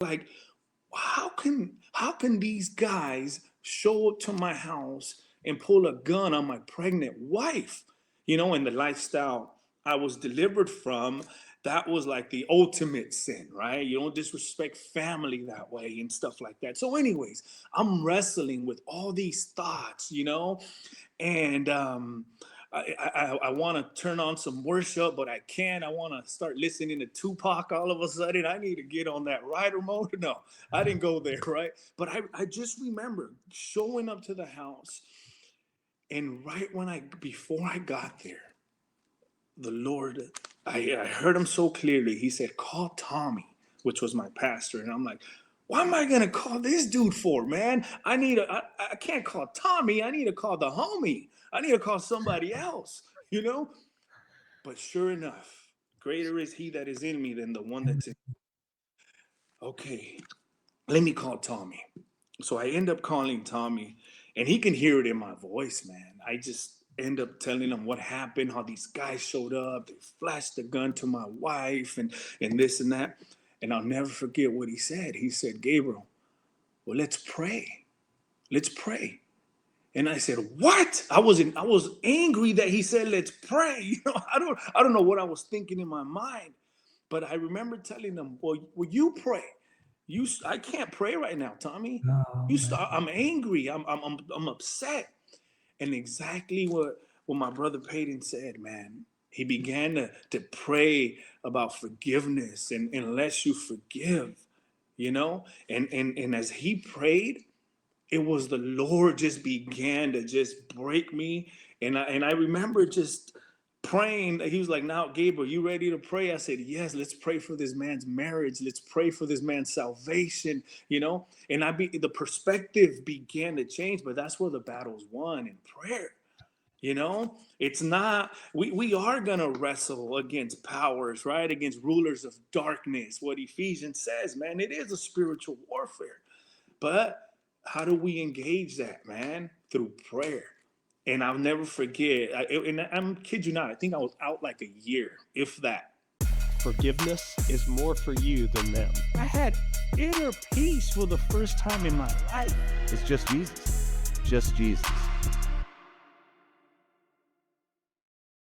like, how can these guys show up to my house and pull a gun on my pregnant wife? And the lifestyle I was delivered from, that was like the ultimate sin, right? You don't disrespect family that way and stuff like that. So, anyways, I'm wrestling with all these thoughts, and I want to turn on some worship, but I can't. I want to start listening to Tupac all of a sudden. I need to get on that rider mode. No, I didn't go there, right? But I just remember showing up to the house, and right before I got there, the Lord, I heard him so clearly. He said, "Call Tommy," which was my pastor. And I'm like, "Why am I gonna call this dude for, man? I can't call Tommy. I need to call the homie. I need to call somebody else, you know?" But sure enough, greater is he that is in me than the one that's in. Okay, let me call Tommy. So I end up calling Tommy, and he can hear it in my voice, man. I just end up telling him what happened, how these guys showed up, they flashed the gun to my wife, and this and that. And I'll never forget what he said. He said, "Gabriel, well, let's pray. Let's pray." And I said, "What?" I was angry that he said, "Let's pray." I don't know what I was thinking in my mind, but I remember telling him, "Well, will you pray? I can't pray right now, Tommy. Oh, man. I'm angry. I'm upset." And exactly what my brother Peyton said, man. He began to pray about forgiveness, and unless you forgive, and as he prayed, it was the Lord just began to just break me. And I remember just praying. He was like, "Now, Gabriel, you ready to pray?" I said, "Yes, let's pray for this man's marriage. Let's pray for this man's salvation. And the perspective began to change, but that's where the battle's won in prayer. It's not, we are going to wrestle against powers, right? Against rulers of darkness. What Ephesians says, man, it is a spiritual warfare. But how do we engage that, man? Through prayer. And I'll never forget, and I'm kid you not, I think I was out like a year, if that. Forgiveness is more for you than them. I had inner peace for the first time in my life. It's just Jesus. Just Jesus.